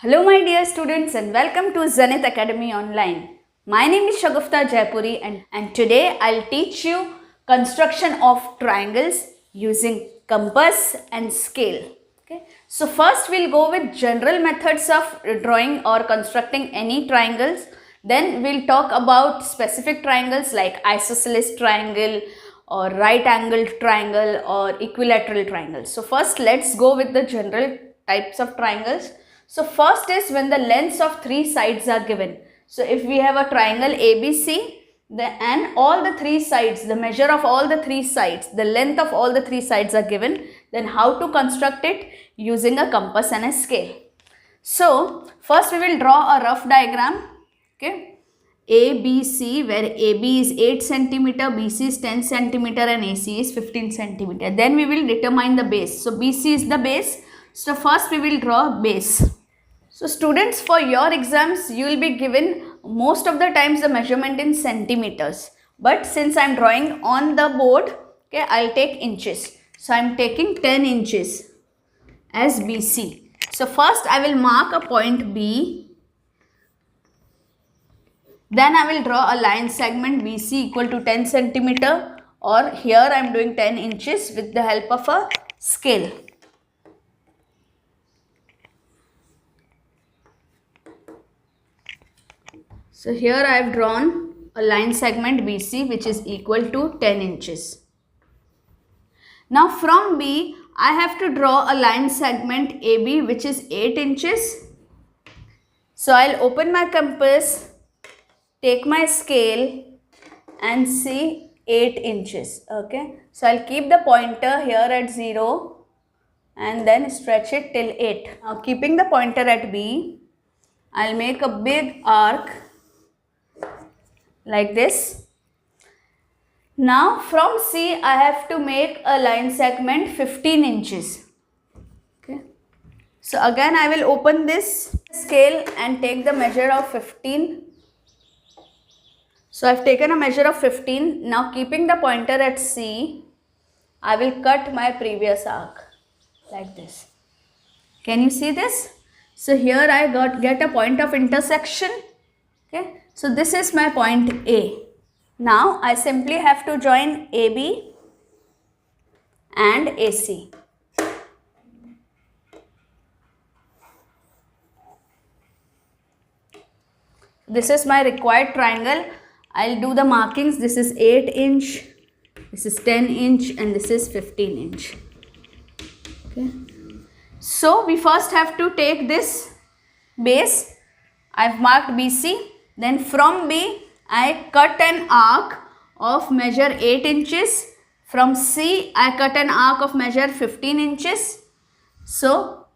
Hello my dear students and welcome to Zenith Academy Online. My name is Shagufta Jaipuri and today I'll teach you construction of triangles using compass and scale. Okay. So first we'll go with general methods of drawing or constructing any triangles. Then we'll talk about specific triangles like isosceles triangle or right angled triangle or equilateral triangle. So first let's go with the general types of triangles. So first is when the lengths of three sides are given. So if we have a triangle ABC and all the three sides, the measure of all the three sides, the length of all the three sides are given, then how to construct it? Using a compass and a scale. So first we will draw a rough diagram. Okay. ABC, where AB is 8 centimeter, BC is 10 centimeter and AC is 15 centimeter. Then we will determine the base. So BC is the base. So first we will draw base. So students, for your exams you will be given most of the times the measurement in centimeters. But since I am drawing on the board, okay, I will take inches. So I am taking 10 inches as BC. So first I will mark a point B. Then I will draw a line segment BC equal to 10 centimeter, or here I am doing 10 inches with the help of a scale. So here I have drawn a line segment BC which is equal to 10 inches. Now from B I have to draw a line segment AB which is 8 inches. So I will open my compass, take my scale and see 8 inches. Okay. So I will keep the pointer here at 0 and then stretch it till 8. Now keeping the pointer at B, I will make a big arc like this. Now from C I have to make a line segment 15 inches. Okay. So again I will open this scale and take the measure of 15. So I have taken a measure of 15. Now keeping the pointer at C, I will cut my previous arc like this. Can you see this? So here I get a point of intersection. Okay. So this is my point A. Now I simply have to join AB and AC. This is my required triangle. I'll do the markings. This is 8 inch, this is 10 inch and this is 15 inch. Okay. So we first have to take this base. I've marked BC. Then from B, I cut an arc of measure 8 inches. From C, I cut an arc of measure 15 inches. So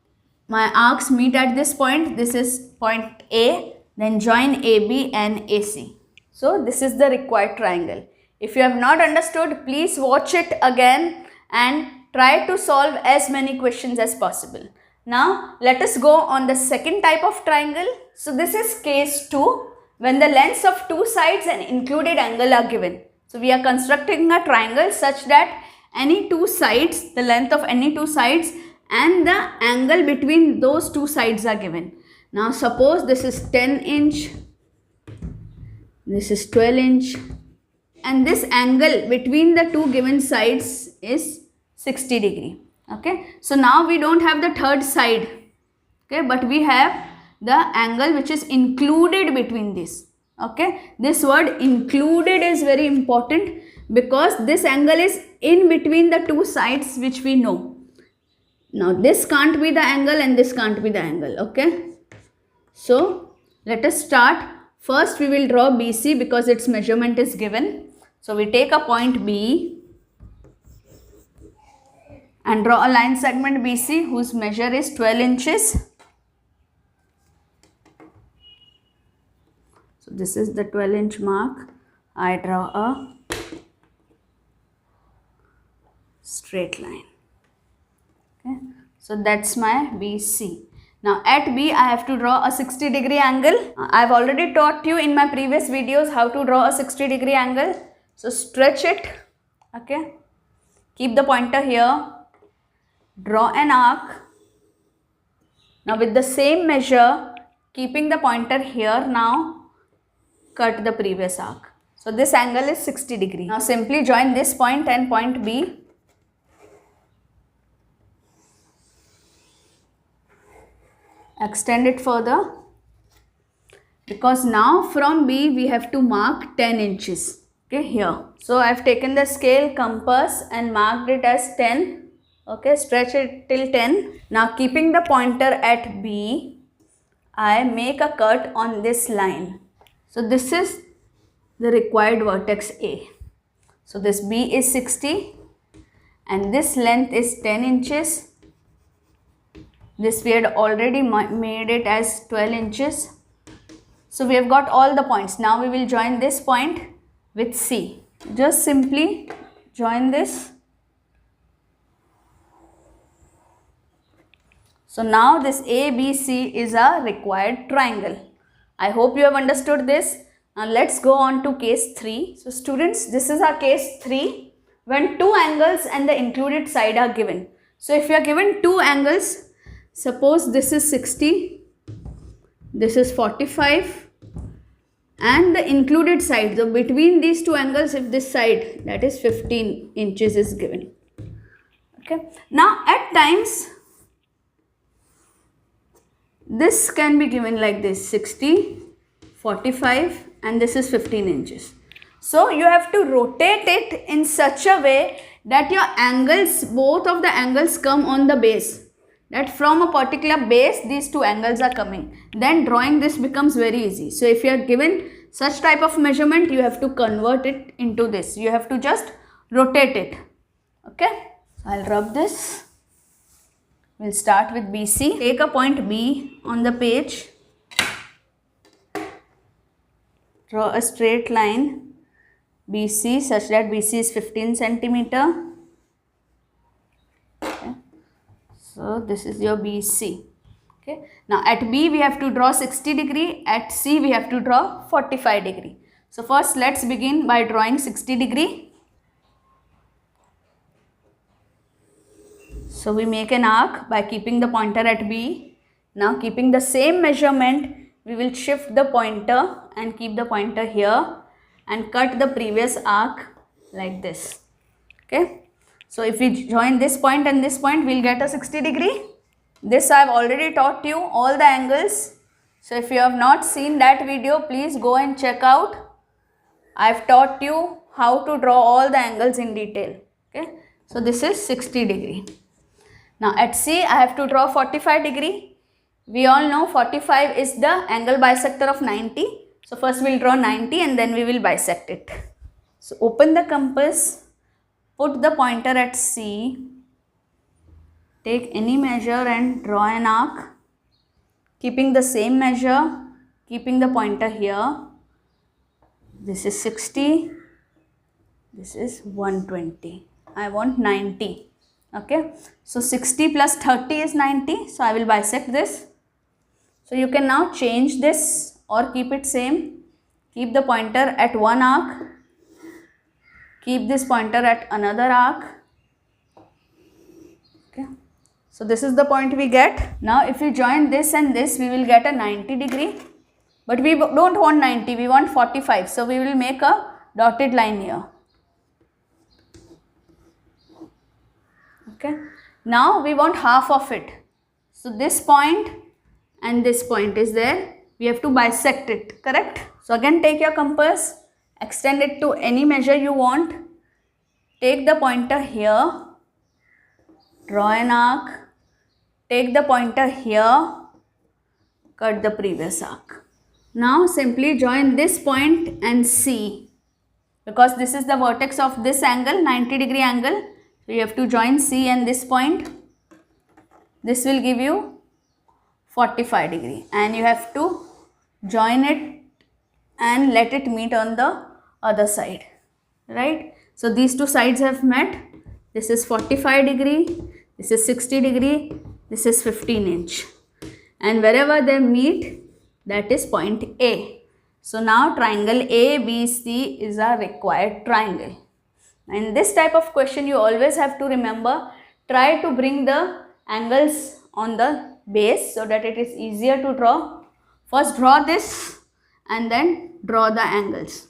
my arcs meet at this point. This is point A. Then join AB and AC. So this is the required triangle. If you have not understood, please watch it again and try to solve as many questions as possible. Now let us go on the second type of triangle. So this is case 2. When the lengths of two sides and included angle are given. So we are constructing a triangle such that any two sides, the length of any two sides and the angle between those two sides are given. Now suppose this is 10 inch, this is 12 inch and this angle between the two given sides is 60 degree. Okay. So now we don't have the third side. Okay. But we have the angle which is included between this. Okay. This word included is very important because this angle is in between the two sides which we know. Now this can't be the angle and this can't be the angle. Okay. So let us start. First we will draw BC because its measurement is given. So we take a point B and draw a line segment BC whose measure is 12 inches. So this is the 12 inch mark. I draw a straight line. Okay. So that's my BC. Now at B I have to draw a 60 degree angle. I have already taught you in my previous videos how to draw a 60 degree angle. So stretch it. Okay. Keep the pointer here. Draw an arc. Now with the same measure, keeping the pointer here, now cut the previous arc. So this angle is 60 degree. Now simply join this point and point B. Extend it further, because now from B we have to mark 10 inches. Okay, here. So I have taken the scale, compass and marked it as 10. Okay, stretch it till 10. Now keeping the pointer at B, I make a cut on this line. So this is the required vertex A. So this B is 60 and this length is 10 inches. This we had already made it as 12 inches. So we have got all the points. Now we will join this point with C. Just simply join this. So now this ABC is a required triangle. I hope you have understood this. Now let's go on to case 3. So students, this is our case 3 when two angles and the included side are given. So if you are given two angles, suppose this is 60, this is 45 and the included side. So between these two angles, if this side, that is 15 inches is given. Okay. Now at times, this can be given like this, 60, 45 and this is 15 inches. So you have to rotate it in such a way that your angles, both of the angles come on the base. That from a particular base, these two angles are coming. Then drawing this becomes very easy. So if you are given such type of measurement, you have to convert it into this. You have to just rotate it. Okay. So I'll rub this. We'll start with BC. Take a point B on the page. Draw a straight line BC such that BC is 15 centimeter. Okay. So this is your BC. Okay. Now at B we have to draw 60 degree. At C we have to draw 45 degree. So first let's begin by drawing 60 degree. So we make an arc by keeping the pointer at B. Now keeping the same measurement, we will shift the pointer and keep the pointer here and cut the previous arc like this. Okay. So if we join this point and this point, we will get a 60 degree. This I have already taught you all the angles. So if you have not seen that video, please go and check out. I have taught you how to draw all the angles in detail. Okay. So this is 60 degree. Now at C I have to draw 45 degree. We all know 45 is the angle bisector of 90. So first we will draw 90 and then we will bisect it. So open the compass, put the pointer at C, take any measure and draw an arc. Keeping the same measure, keeping the pointer here. This is 60, this is 120. I want 90. Okay, so 60 plus 30 is 90, so I will bisect this. So you can now change this or keep it same. Keep the pointer at one arc, keep this pointer at another arc. Okay, so this is the point we get. Now if we join this and this, we will get a 90 degree, but we don't want 90, we want 45. So we will make a dotted line here. Okay. Now we want half of it. So this point and this point is there. We have to bisect it, correct? So again take your compass, extend it to any measure you want. Take the pointer here, draw an arc, take the pointer here, cut the previous arc. Now simply join this point and C, because this is the vertex of this angle, 90 degree angle. So you have to join C and this point. This will give you 45 degree and you have to join it and let it meet on the other side, right? So these two sides have met. This is 45 degree, this is 60 degree, this is 15 inch. And wherever they meet, that is point A. So now triangle ABC is a required triangle. In this type of question, you always have to remember, try to bring the angles on the base so that it is easier to draw. First draw this and then draw the angles.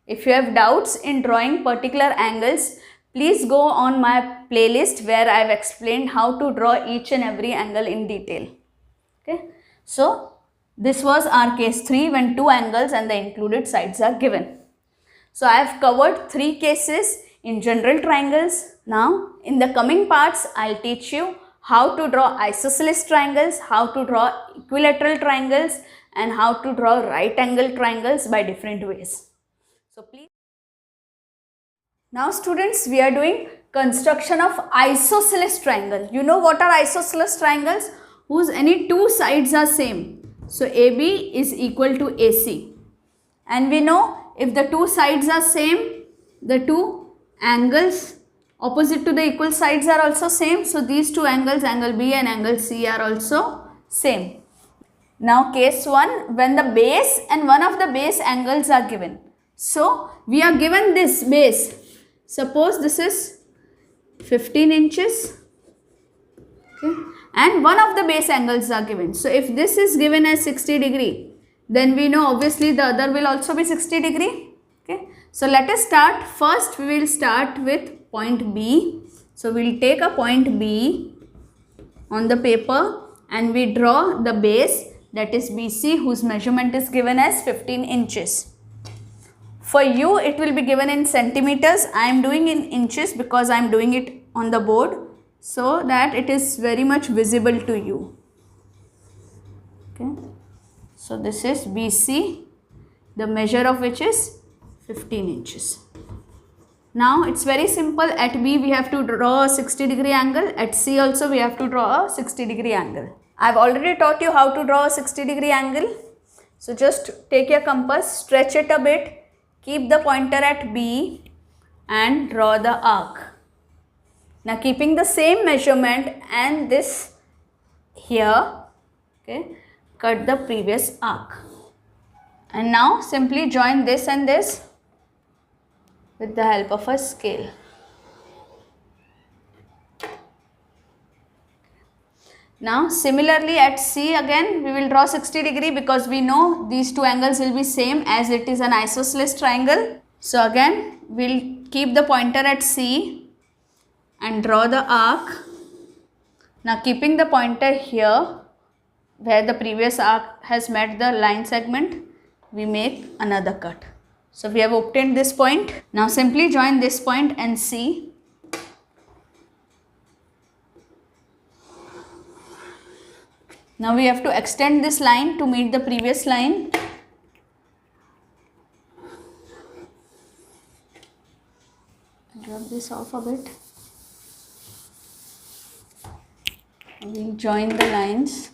If you have doubts in drawing particular angles, please go on my playlist where I have explained how to draw each and every angle in detail. Okay. So this was our case 3 when 2 angles and the included sides are given. So I have covered 3 cases in general triangles. Now in the coming parts I will teach you how to draw isosceles triangles, how to draw equilateral triangles, and how to draw right angle triangles by different ways. So please. Now students, we are doing construction of isosceles triangle. You know what are isosceles triangles? Whose any 2 sides are same. So AB is equal to AC. And we know if the 2 sides are same, the 2 angles opposite to the equal sides are also same. So these 2 angles, angle B and angle C, are also same. Now case 1, when the base and one of the base angles are given. So we are given this base. Suppose this is 15 inches. Okay. And one of the base angles are given. So if this is given as 60 degree, then we know obviously the other will also be 60 degree. Okay. So let us start. First we will start with point B. So we will take a point B on the paper and we draw the base, that is BC, whose measurement is given as 15 inches. For you it will be given in centimeters. I am doing in inches because I am doing it on the board so that it is very much visible to you. Okay. So this is BC, the measure of which is 15 inches. Now it's very simple. At B we have to draw a 60 degree angle. At C also we have to draw a 60 degree angle. I have already taught you how to draw a 60 degree angle. So just take your compass, stretch it a bit, keep the pointer at B and draw the arc. Now keeping the same measurement and this here, okay, cut the previous arc. And now simply join this and this with the help of a scale. Now similarly at C again we will draw 60 degree because we know these 2 angles will be same as it is an isosceles triangle. So again we will keep the pointer at C and draw the arc. Now keeping the pointer here where the previous arc has met the line segment, we make another cut. So we have obtained this point. Now simply join this point and C. Now we have to extend this line to meet the previous line. Drop this off a bit. We will join the lines.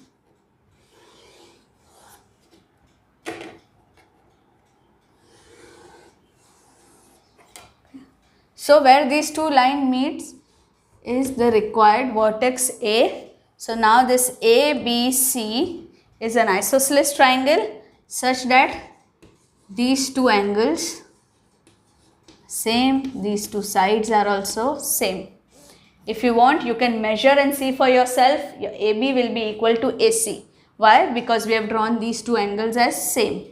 So where these 2 lines meets is the required vertex A. So now this ABC is an isosceles triangle such that these 2 angles same, these 2 sides are also same. If you want, you can measure and see for yourself. Your AB will be equal to AC. Why? Because we have drawn these 2 angles as same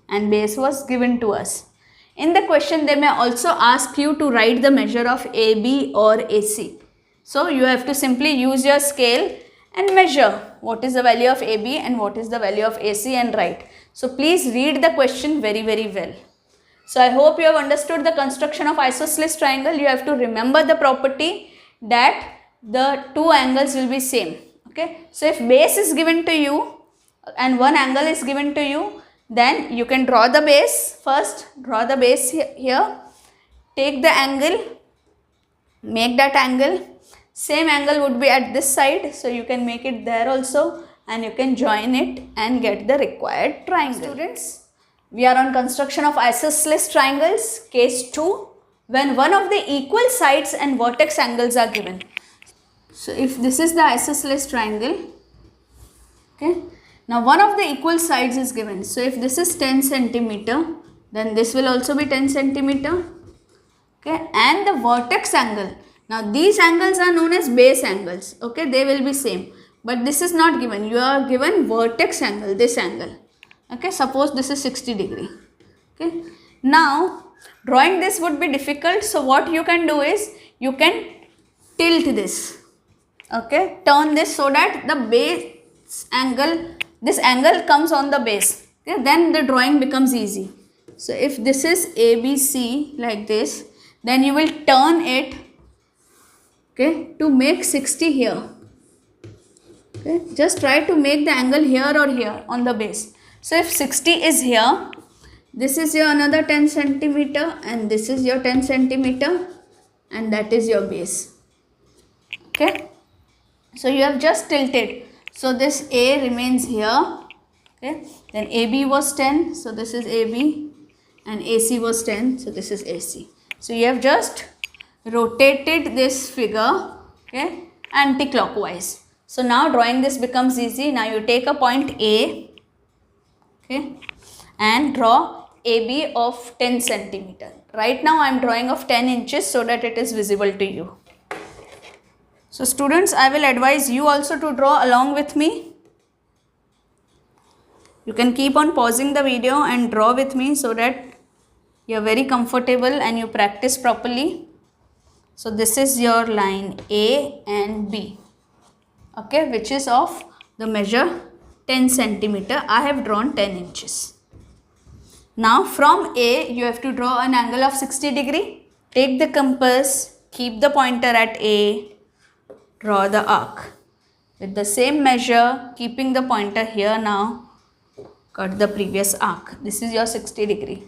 and base was given to us. In the question they may also ask you to write the measure of AB or AC. So you have to simply use your scale and measure what is the value of AB and what is the value of AC and write. So please read the question very well. So I hope you have understood the construction of isosceles triangle. You have to remember the property that the 2 angles will be same. Okay. So if base is given to you and one angle is given to you, then you can draw the base. First draw the base here, take the angle, make that angle. Same angle would be at this side, so you can make it there also and you can join it and get the required triangle. Students, we are on construction of isosceles triangles, case 2, when one of the equal sides and vertex angles are given. So if this is the isosceles triangle, okay, now one of the equal sides is given. So if this is 10 centimeter, then this will also be 10 centimeter, okay, and the vertex angle. Now these angles are known as base angles, okay, they will be same. but this is not given. You are given vertex angle, this angle. Okay, suppose this is 60 degree. Okay, now drawing this would be difficult, so what you can do is you can tilt this. Okay, turn this so that the base angle, this angle comes on the base. Okay, then the drawing becomes easy. So if this is ABC like this, then you will turn it, okay, to make 60 here. Okay, just try to make the angle here or here on the base. So if 60 is here, this is your another 10 centimeter and this is your 10 centimeter and that is your base. Okay, so you have just tilted. So this A remains here. Okay, then AB was 10, so this is AB, and AC was 10, so this is AC. So you have just rotated this figure, okay, anti-clockwise. So now drawing this becomes easy. Now you take a point A, okay, and draw AB of 10 centimeter. Right now I am drawing of 10 inches so that it is visible to you. So students, I will advise you also to draw along with me. You can keep on pausing the video and draw with me so that you are very comfortable and you practice properly. So this is your line A and B, okay, which is of the measure 10 centimeter. I have drawn 10 inches. Now from A you have to draw an angle of 60 degree. Take the compass, keep the pointer at A, draw the arc. With the same measure, keeping the pointer here now, cut the previous arc. This is your 60 degree.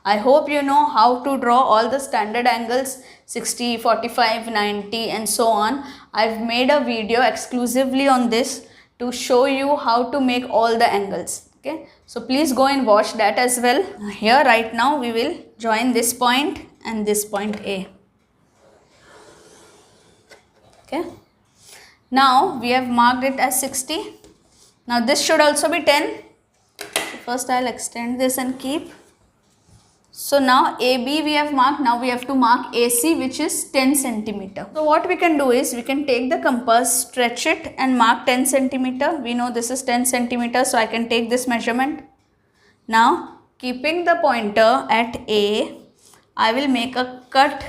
I hope you know how to draw all the standard angles, 60, 45, 90 and so on. I've made a video exclusively on this to show you how to make all the angles. Okay, so please go and watch that as well. Here right now we will join this point and this point A. Okay, now we have marked it as 60. Now this should also be 10. First I will extend this and keep. So now AB we have marked, now we have to mark AC, which is 10 centimeter. So what we can do is we can take the compass, stretch it and mark 10 centimeter. We know this is 10 centimeter, so I can take this measurement. Now keeping the pointer at A, I will make a cut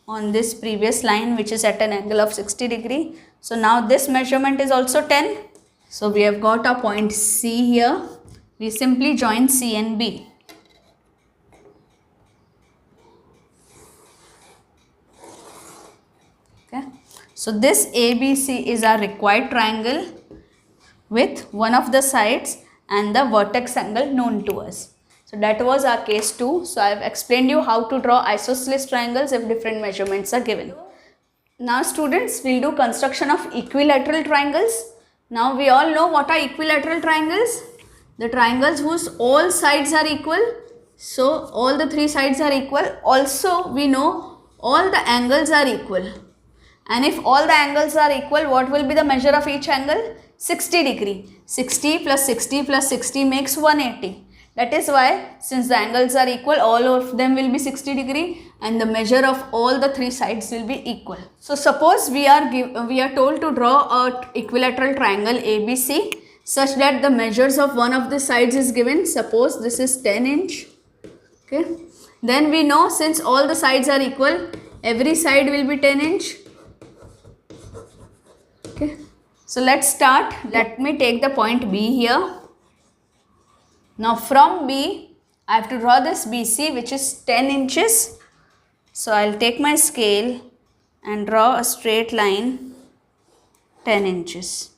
on this previous line which is at an angle of 60 degree. So now this measurement is also 10. So we have got our point C here. We simply join C and B. Okay. So this ABC is our required triangle with one of the sides and the vertex angle known to us. So that was our case 2. So I have explained you how to draw isosceles triangles if different measurements are given. Now students, we will do construction of equilateral triangles. Now we all know what are equilateral triangles. The triangles whose all sides are equal. So all the 3 sides are equal. Also we know all the angles are equal. And if all the angles are equal, what will be the measure of each angle? 60 degree. 60 plus 60 plus 60 makes 180. That is why, since the angles are equal, all of them will be 60 degree and the measure of all the 3 sides will be equal. So suppose we are told to draw a equilateral triangle ABC such that the measures of one of the sides is given. Suppose this is 10 inch. Okay. Then we know, since all the sides are equal, every side will be 10 inch. Okay. So let's start. Let me take the point B here. Now from B, I have to draw this BC, which is 10 inches. So I'll take my scale and draw a straight line 10 inches.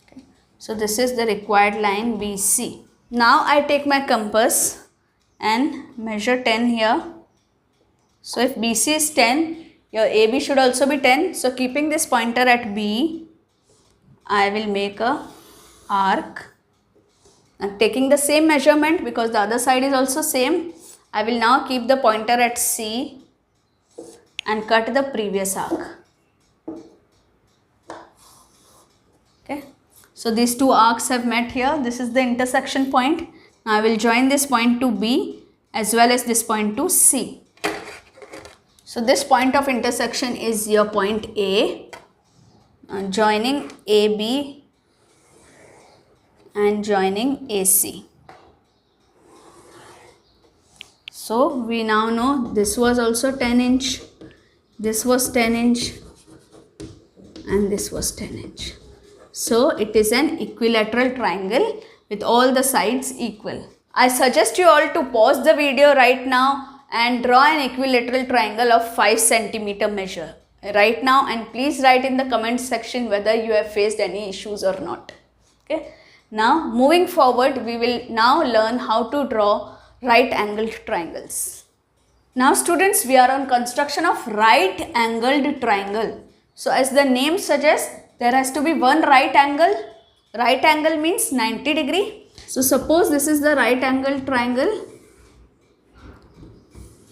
Okay. So this is the required line BC. Now I take my compass and measure 10 here. So if BC is 10, your AB should also be 10. So keeping this pointer at B, I will make a arc. And taking the same measurement, because the other side is also same, I will now keep the pointer at C and cut the previous arc. Okay. So these 2 arcs have met here. This is the intersection point. Now I will join this point to B as well as this point to C. So this point of intersection is your point A, joining AB and joining AC. So we now know this was also 10 inch, this was 10 inch and this was 10 inch. So it is an equilateral triangle with all the sides equal. I suggest you all to pause the video right now and draw an equilateral triangle of 5 centimeter measure right now, and please write in the comment section whether you have faced any issues or not. Okay. Now moving forward, we will now learn how to draw right angled triangles. Now students, we are on construction of right angled triangle. So as the name suggests, there has to be one right angle. Right angle means 90 degree. So suppose this is the right angled triangle.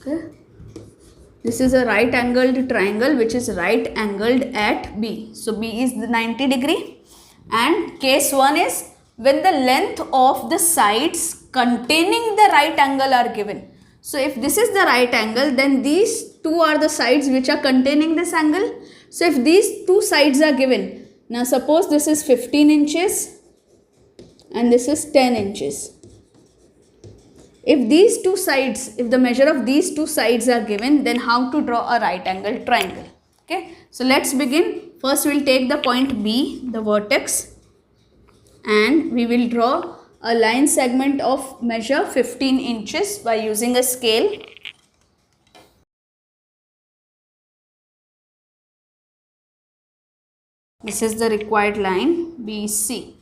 Okay. This is a right angled triangle which is right angled at B. So B is the 90 degree. And case 1 is when the length of the sides containing the right angle are given. So if this is the right angle, then these two are the sides which are containing this angle. So if these two sides are given, now suppose this is 15 inches and this is 10 inches. If these two sides, if the measure of these two sides are given, then how to draw a right angle triangle? Okay, so let's begin. First we will take the point B, the vertex, and we will draw a line segment of measure 15 inches by using a scale. This is the required line BC.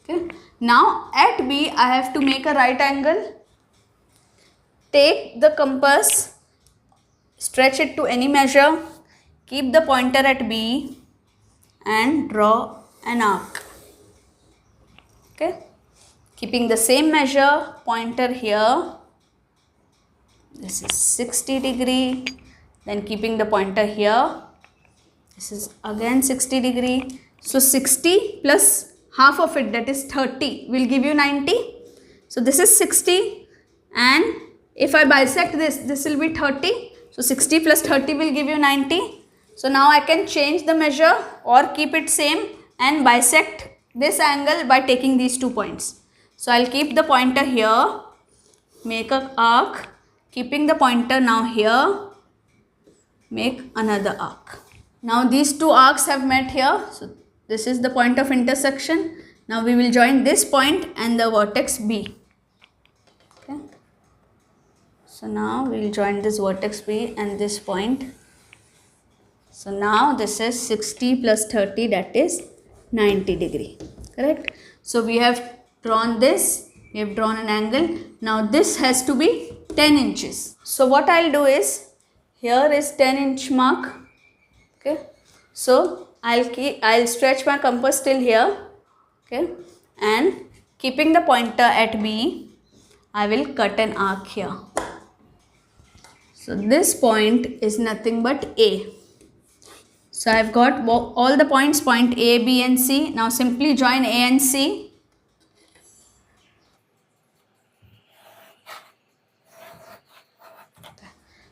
Okay. Now at B I have to make a right angle. Take the compass, stretch it to any measure, keep the pointer at B and draw an arc. Okay. Keeping the same measure, pointer here, this is 60 degree, then keeping the pointer here, this is again 60 degree. So 60 plus half of it, that is 30, will give you 90. So this is 60, and if I bisect this, this will be 30. So 60 plus 30 will give you 90. So now I can change the measure or keep it same and bisect this angle by taking these 2 points. So I'll keep the pointer here, make an arc, keeping the pointer now here, make another arc. Now these 2 arcs have met here. So this is the point of intersection. Now we will join this point and the vertex B. Okay. So now we will join this vertex B and this point. So now this is 60 plus 30, that is 90 degree. Correct. So we have drawn this, we have drawn an angle. Now this has to be 10 inches. So what I'll do is, here is 10 inch mark. Okay. So I'll stretch my compass till here. Okay. And keeping the pointer at B, I will cut an arc here. So this point is nothing but A. So I've got all the points, point A, B and C. Now simply join A and C.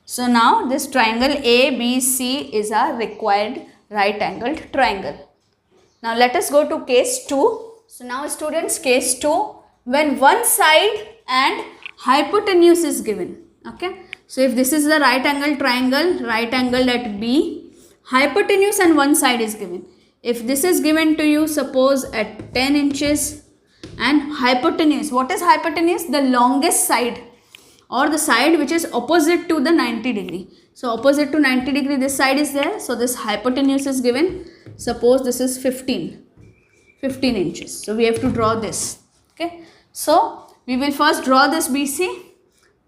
So now this triangle ABC is our required right angled triangle. Now let us go to case 2. So now students, case 2, when one side and hypotenuse is given. Okay. So if this is the right angled triangle, right angled at B, hypotenuse and one side is given. If this is given to you, suppose at 10 inches and hypotenuse, what is hypotenuse? The longest side or the side which is opposite to the 90 degree. So opposite to 90 degree, this side is there. So this hypotenuse is given. Suppose this is 15 inches. So we have to draw this. Okay. So we will first draw this BC.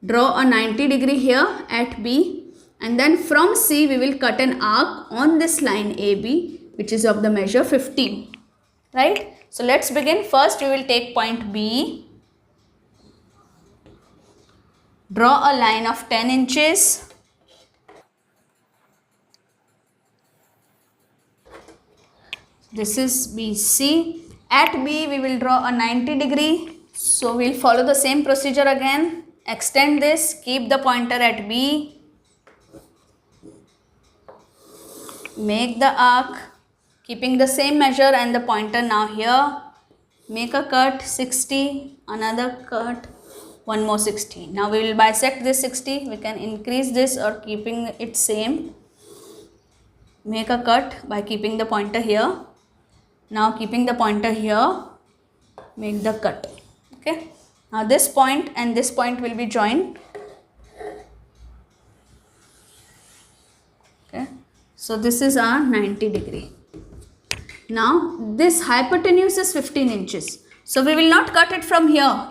Draw a 90 degree here at B, and then from C we will cut an arc on this line AB, which is of the measure 15. Right. So let's begin. First we will take point B. Draw a line of 10 inches. This is BC. At B we will draw a 90 degree. So we will follow the same procedure again. Extend this, keep the pointer at B. Make the arc, keeping the same measure and the pointer now here. Make a cut 60, another cut, one more 60. Now we will bisect this 60. We can increase this or keeping it same. Make a cut by keeping the pointer here. Now keeping the pointer here, make the cut. Okay. Now this point and this point will be joined. Okay. So this is our 90 degree. Now this hypotenuse is 15 inches. So we will not cut it from here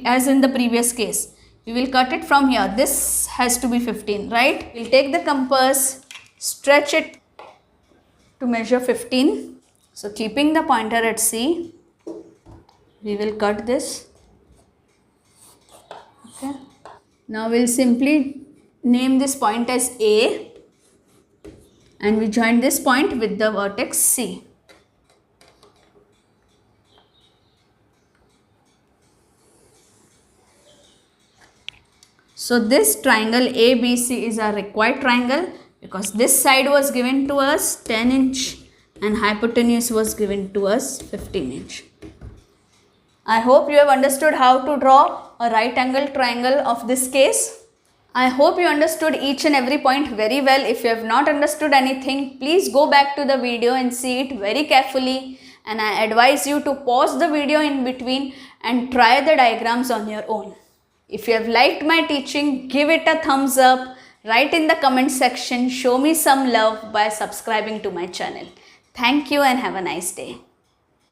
as in the previous case. We will cut it from here. This has to be 15, right? We'll take the compass, stretch it to measure 15. So keeping the pointer at C, we will cut this. Okay. Now we'll simply name this point as A and we join this point with the vertex C. So this triangle ABC is our required triangle because this side was given to us 10 inch and hypotenuse was given to us 15 inch. I hope you have understood how to draw a right angle triangle of this case. I hope you understood each and every point very well. If you have not understood anything, please go back to the video and see it very carefully. And I advise you to pause the video in between and try the diagrams on your own. If you have liked my teaching, give it a thumbs up. Write in the comment section, show me some love by subscribing to my channel. Thank you and have a nice day.